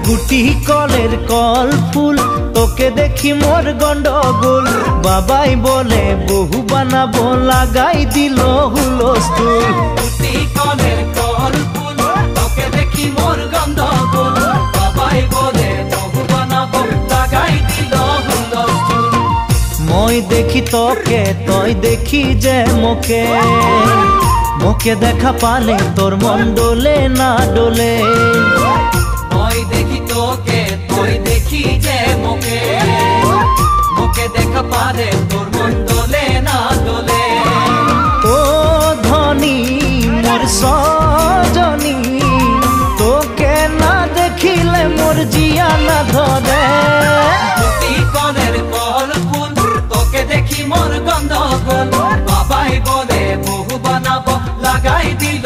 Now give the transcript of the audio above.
গুটি কলের কল ফুল তোকে দেখি মোর গন্ডগোল বাবাই বলে বহু বানাবো লাগাই দিল হুলস্থুল গুটি কলের কল ফুল তোকে দেখি মোর গন্ডগোল বাবাই বলে বহু বানাবো লাগাই দিল হুলস্থুল মই দেখি তোকে তই দেখি যে মোকে মোকে দেখা পালে তোর মন ডোলে না ডোলে মই দেখি তোকে তুই দেখি যে মোকে মোকে দেখা পারে তোর মন দোলে না দোলে ও ধনী মোর সজনী তোকে না দেখিলে মোর জিয়া না ধরে গুটি কলের কল ফুল তোকে দেখি মোর গন্ডগোল বাবাই বলে বহু বানাবো লাগাই দিল